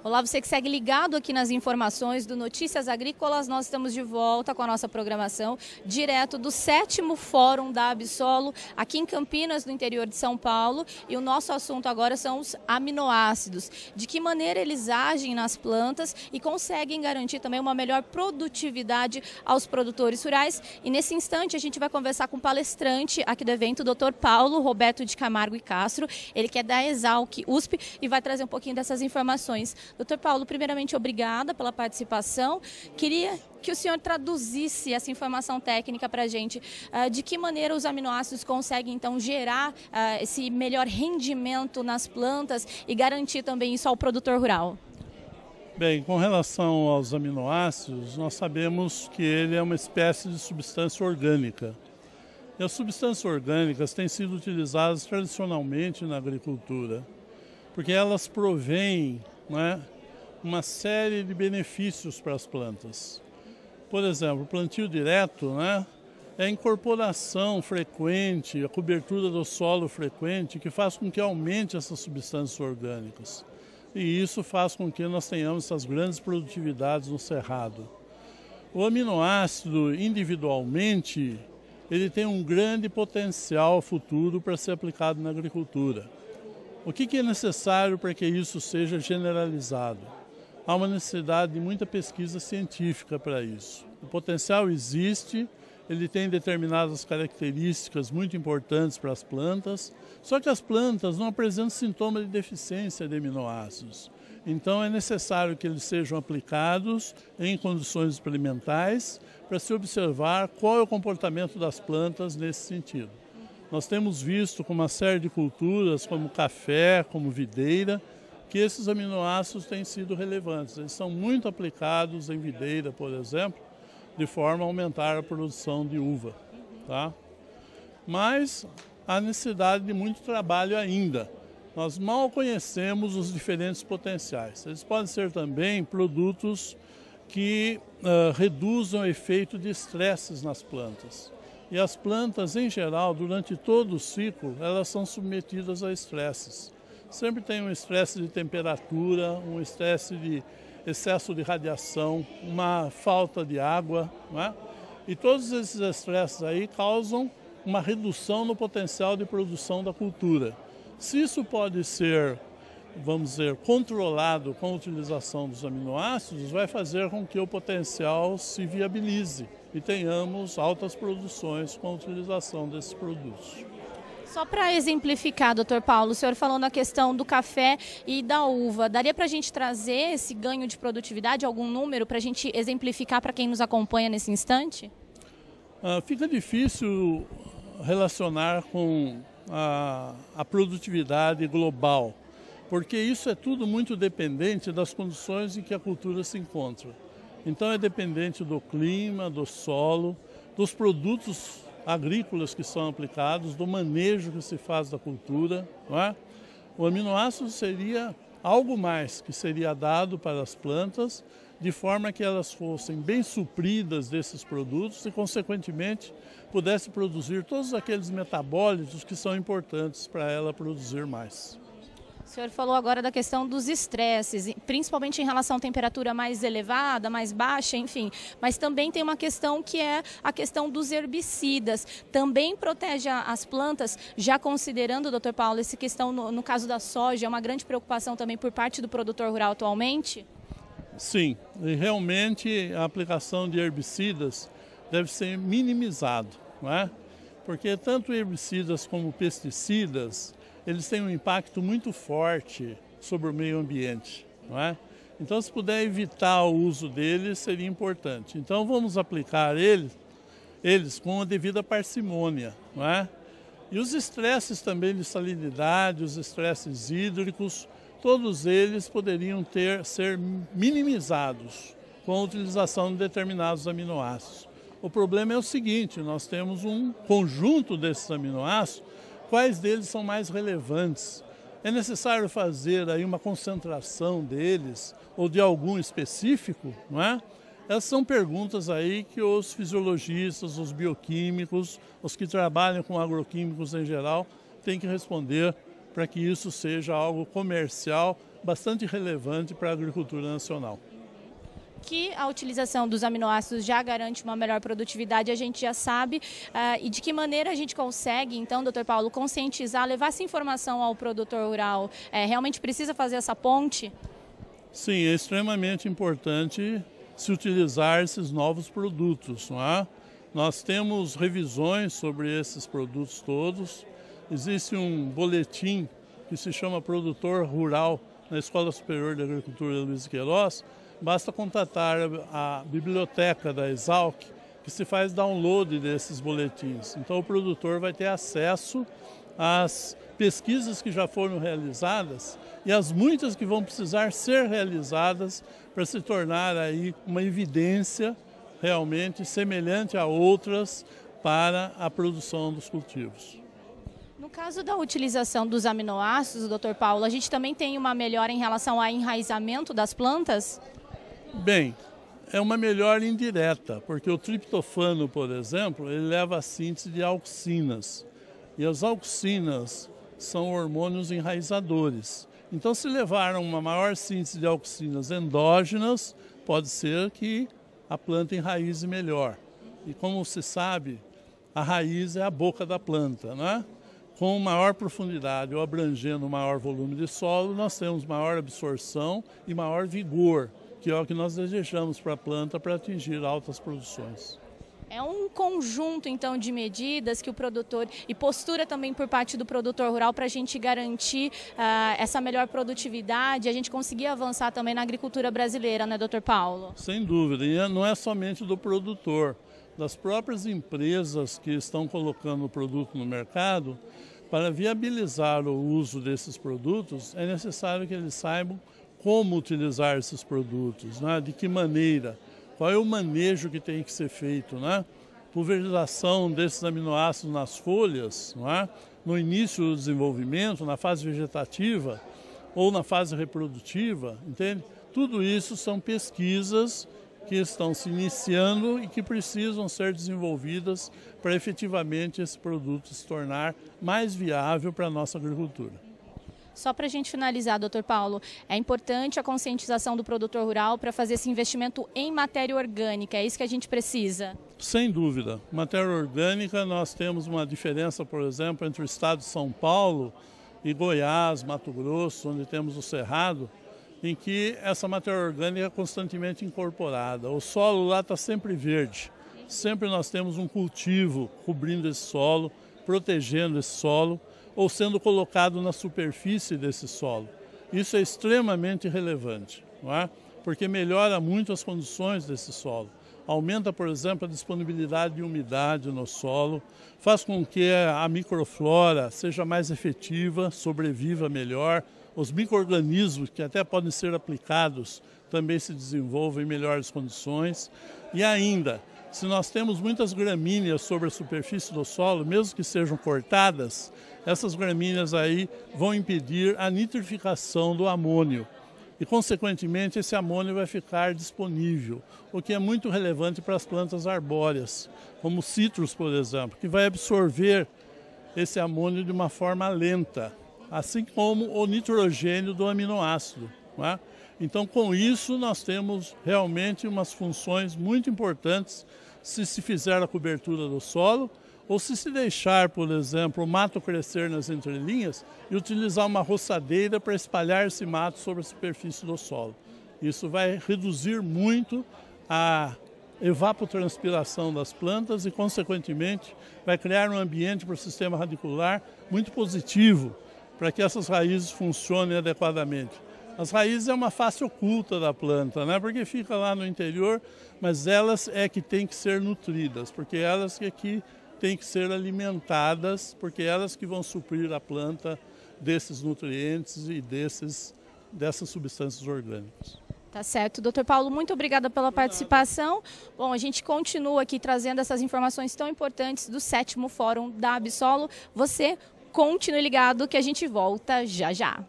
Olá, você que segue ligado aqui nas informações do Notícias Agrícolas, nós estamos de volta com a nossa programação, direto do 7º Fórum da Absolo, aqui em Campinas, no interior de São Paulo, e o nosso assunto agora são os aminoácidos, de que maneira eles agem nas plantas e conseguem garantir também uma melhor produtividade aos produtores rurais. E nesse instante a gente vai conversar com o palestrante aqui do evento, o Dr. Paulo Roberto de Camargo e Castro, ele que é da Exalc USP e vai trazer um pouquinho dessas informações. Dr. Paulo, primeiramente, obrigada pela participação. Queria que o senhor traduzisse essa informação técnica para a gente. De que maneira os aminoácidos conseguem, então, gerar esse melhor rendimento nas plantas e garantir também isso ao produtor rural? Bem, com relação aos aminoácidos, nós sabemos que ele é uma espécie de substância orgânica. E as substâncias orgânicas têm sido utilizadas tradicionalmente na agricultura, porque elas provêm, uma série de benefícios para as plantas. Por exemplo, o plantio direto, é a incorporação frequente, a cobertura do solo frequente, que faz com que aumente essas substâncias orgânicas. E isso faz com que nós tenhamos essas grandes produtividades no cerrado. O aminoácido, individualmente, ele tem um grande potencial futuro para ser aplicado na agricultura. O que é necessário para que isso seja generalizado? Há uma necessidade de muita pesquisa científica para isso. O potencial existe, ele tem determinadas características muito importantes para as plantas, só que as plantas não apresentam sintomas de deficiência de aminoácidos. Então é necessário que eles sejam aplicados em condições experimentais para se observar qual é o comportamento das plantas nesse sentido. Nós temos visto com uma série de culturas, como café, como videira, que esses aminoácidos têm sido relevantes. Eles são muito aplicados em videira, por exemplo, de forma a aumentar a produção de uva. Mas há necessidade de muito trabalho ainda. Nós mal conhecemos os diferentes potenciais. Eles podem ser também produtos que reduzam o efeito de estresses nas plantas. E as plantas, em geral, durante todo o ciclo, elas são submetidas a estresses. Sempre tem um estresse de temperatura, um estresse de excesso de radiação, uma falta de água, E todos esses estresses aí causam uma redução no potencial de produção da cultura. Se isso pode ser, vamos dizer, controlado com a utilização dos aminoácidos, vai fazer com que o potencial se viabilize e tenhamos altas produções com a utilização desses produtos. Só para exemplificar, doutor Paulo, o senhor falou na questão do café e da uva. Daria para a gente trazer esse ganho de produtividade, algum número, para a gente exemplificar para quem nos acompanha nesse instante? Fica difícil relacionar com a produtividade global, porque isso é tudo muito dependente das condições em que a cultura se encontra. Então é dependente do clima, do solo, dos produtos agrícolas que são aplicados, do manejo que se faz da cultura. O aminoácido seria algo mais que seria dado para as plantas, de forma que elas fossem bem supridas desses produtos e, consequentemente, pudesse produzir todos aqueles metabólitos que são importantes para ela produzir mais. O senhor falou agora da questão dos estresses, principalmente em relação à temperatura mais elevada, mais baixa, enfim. Mas também tem uma questão que é a questão dos herbicidas. Também protege as plantas, já considerando, doutor Paulo, essa questão no caso da soja, é uma grande preocupação também por parte do produtor rural atualmente? Sim, e realmente a aplicação de herbicidas deve ser minimizado, Porque tanto herbicidas como pesticidas, eles têm um impacto muito forte sobre o meio ambiente, Então, se puder evitar o uso deles, seria importante. Então, vamos aplicar eles com a devida parcimônia, E os estresses também de salinidade, os estresses hídricos, todos eles poderiam ser minimizados com a utilização de determinados aminoácidos. O problema é o seguinte, nós temos um conjunto desses aminoácidos, quais deles são mais relevantes? É necessário fazer aí uma concentração deles ou de algum específico, Essas são perguntas aí que os fisiologistas, os bioquímicos, os que trabalham com agroquímicos em geral, têm que responder para que isso seja algo comercial bastante relevante para a agricultura nacional. Que a utilização dos aminoácidos já garante uma melhor produtividade, a gente já sabe. E de que maneira a gente consegue, então, doutor Paulo, conscientizar, levar essa informação ao produtor rural? Realmente precisa fazer essa ponte? Sim, é extremamente importante se utilizar esses novos produtos, não é? Nós temos revisões sobre esses produtos todos. Existe um boletim que se chama Produtor Rural na Escola Superior de Agricultura Luiz Queiroz. Basta contatar a biblioteca da Exalc, que se faz download desses boletins. Então o produtor vai ter acesso às pesquisas que já foram realizadas e às muitas que vão precisar ser realizadas para se tornar aí uma evidência realmente semelhante a outras para a produção dos cultivos. No caso da utilização dos aminoácidos, doutor Paulo, a gente também tem uma melhora em relação ao enraizamento das plantas? Bem, é uma melhora indireta, porque o triptofano, por exemplo, ele leva à síntese de auxinas. E as auxinas são hormônios enraizadores. Então, se levar a uma maior síntese de auxinas endógenas, pode ser que a planta enraize melhor. E como se sabe, a raiz é a boca da planta, né? Com maior profundidade ou abrangendo maior volume de solo, nós temos maior absorção e maior vigor, que é o que nós desejamos para a planta para atingir altas produções. É um conjunto, então, de medidas que o produtor, e postura também por parte do produtor rural para a gente garantir essa melhor produtividade, a gente conseguir avançar também na agricultura brasileira, né, doutor Paulo? Sem dúvida, e não é somente do produtor, das próprias empresas que estão colocando o produto no mercado. Para viabilizar o uso desses produtos, é necessário que eles saibam como utilizar esses produtos, né? De que maneira, qual é o manejo que tem que ser feito, né? Pulverização desses aminoácidos nas folhas, não é? No início do desenvolvimento, na fase vegetativa ou na fase reprodutiva, entende? Tudo isso são pesquisas que estão se iniciando e que precisam ser desenvolvidas para efetivamente esse produto se tornar mais viável para a nossa agricultura. Só para a gente finalizar, doutor Paulo, é importante a conscientização do produtor rural para fazer esse investimento em matéria orgânica, é isso que a gente precisa? Sem dúvida. Matéria orgânica, nós temos uma diferença, por exemplo, entre o estado de São Paulo e Goiás, Mato Grosso, onde temos o Cerrado, em que essa matéria orgânica é constantemente incorporada. O solo lá está sempre verde, sempre nós temos um cultivo cobrindo esse solo, protegendo esse solo, ou sendo colocado na superfície desse solo. Isso é extremamente relevante, não é? Porque melhora muito as condições desse solo. Aumenta, por exemplo, a disponibilidade de umidade no solo, faz com que a microflora seja mais efetiva, sobreviva melhor, os micro-organismos que até podem ser aplicados também se desenvolvem em melhores condições. E ainda, se nós temos muitas gramíneas sobre a superfície do solo, mesmo que sejam cortadas, essas gramíneas aí vão impedir a nitrificação do amônio. E, consequentemente, esse amônio vai ficar disponível, o que é muito relevante para as plantas arbóreas, como citros, por exemplo, que vai absorver esse amônio de uma forma lenta, assim como o nitrogênio do aminoácido, não é? Então, com isso, nós temos realmente umas funções muito importantes se fizer a cobertura do solo ou se deixar, por exemplo, o mato crescer nas entrelinhas e utilizar uma roçadeira para espalhar esse mato sobre a superfície do solo. Isso vai reduzir muito a evapotranspiração das plantas e, consequentemente, vai criar um ambiente para o sistema radicular muito positivo para que essas raízes funcionem adequadamente. As raízes é uma face oculta da planta, né? Porque fica lá no interior, mas elas é que têm que ser nutridas, porque elas é que têm que ser alimentadas, porque elas que vão suprir a planta desses nutrientes e dessas substâncias orgânicas. Tá certo. Doutor Paulo, muito obrigada pela participação. Bom, a gente continua aqui trazendo essas informações tão importantes do 7º Fórum da Absolo. Você continue ligado que a gente volta já já.